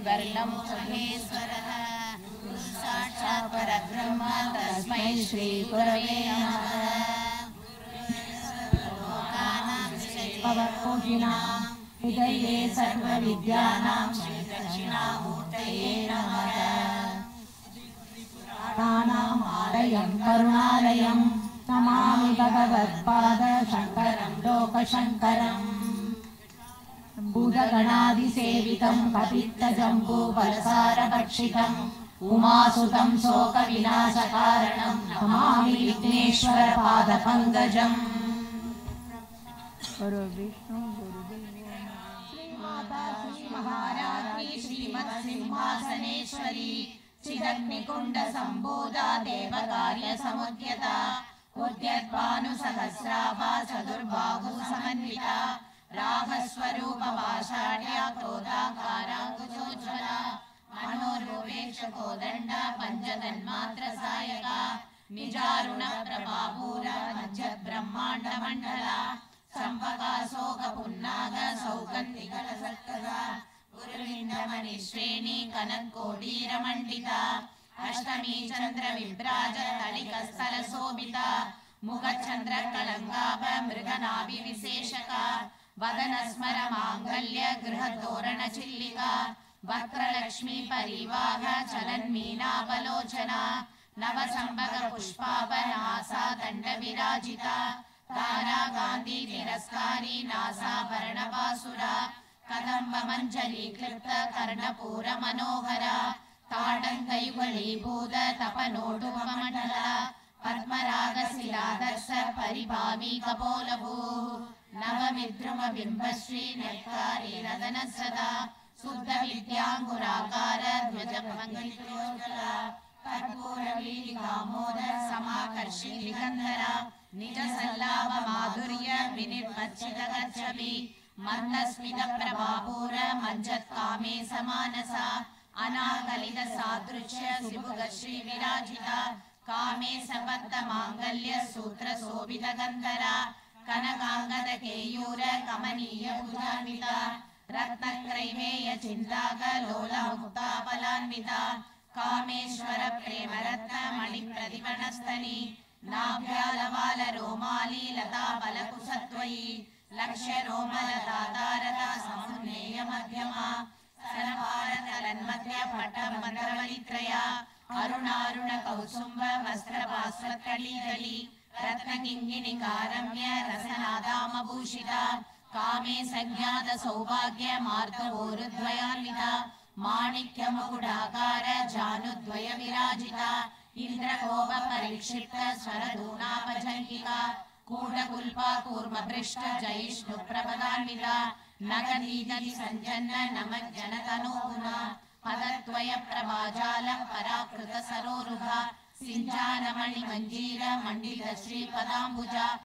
वर्णं महेश्वरः साक्षात् परब्रह्म तस्मै श्री गुरवे नमः। हृदये सर्वविद्यानां श्री दक्षिणामूर्तये नमः। आलयं करुणालयं नमामि भगवत्पाद शङ्करं लोकशङ्करम्। भूतगणादिसेवितं कपित्तजम्बूफलसारभक्षितम् उमासुतं शोकविनाशकारणं नमामि विघ्नेश्वरपादपङ्कजम्। श्रीमाता श्रीमहाराज्ञी श्रीमत्सिंहासनेश्वरी चिदग्निकुण्डसम्भूता देवकार्यसमुद्यता उद्यद्भानुसहस्राभा चतुर्बाहुसमन्विता रागस्वरूपपाषाढ्या क्रोधाकाराङ्कुशोज्ज्वला मनोरूपेक्ष कोदण्ड पञ्चतन्मात्रसायका निजारुणप्रभापूरा मज्जब्रह्माण्डमण्डला चम्पकाशोकपुन्नाग सौगन्धिकलसत्कदा गुरुविन्दमणिश्रेणी कनत्कोटीरमण्डिता अष्टमी चन्द्रविभ्राज तलिकस्थलशोभिता मुखचन्द्रकलङ्गाभ मृगनाभिविशेषका वदनस्मर माङ्गल्य गृहतोरणचिल्लिका वक्त्रलक्ष्मी परिवाह चलन्मीनावलोचना नवचम्बकपुष्पाभनासा दण्डविराजिता ताराकान्ति तिरस्कारी नासाभरणपासुरा कदम्बमञ्जरीक्लिप्त कर्णपूरमनोहरा ताडङ्गयुगलीभूत तपनोडुपमण्डला पद्मरागशिलादर्श परिभावी कपोलभूः नवमिद्रुमबिम्बश्री नेत्कारी रदनसदा शुद्धविद्याङ्कुराकार ध्वजभङ्गितोज्ज्वला कर्पूरवीलिकामोद समाकर्षि दिगन्धरा निजसल्लाभमाधुर्य विनिर्मज्जितगच्छवि मन्दस्मितप्रभापूर मज्जत्कामे समानसा अनाकलितसादृश्य शिवुगश्री विराजिता कामे सपत्तमाङ्गल्य सूत्रशोभितगन्धरा कनकाङ्गदकेयूर कमनीय भुजान्विता रत्नक्रैवेय चिन्ताकलोलमुक्ताफलान्विता कामेश्वर प्रेमरत्न मणिप्रतिभनस्तनी नाभ्यालवालरोमाली लताफलकुशत्वयी लक्ष्यरोमलतातारता समुन्नेय मध्यमा स्तनभारतलन्मध्य पट्टमन्त्रवलित्रया अरुणारुण कौसुम्ब वस्त्रपास्वत्कलीदली रत्नकिङ्गिणिकारम्य रसनादामभूषिता कामे सज्ञात सौभाग्य मार्गवोरुद्वयान्विता माणिक्यमुकुटाकार जानुद्वय विराजिता इन्द्रगोप परिक्षिप्त स्वरधूनापजङ्गिका कूटकुल्पा कूर्मभृष्ट जयिष्णुप्रपदान्विता नगदीदि सञ्जन्न नमज्जनतनोगुना पदद्वय प्रभाजाल पराकृत सरोरुहा सिञ्जानमणि मञ्जीर मण्डित श्रीपदाम्बुजा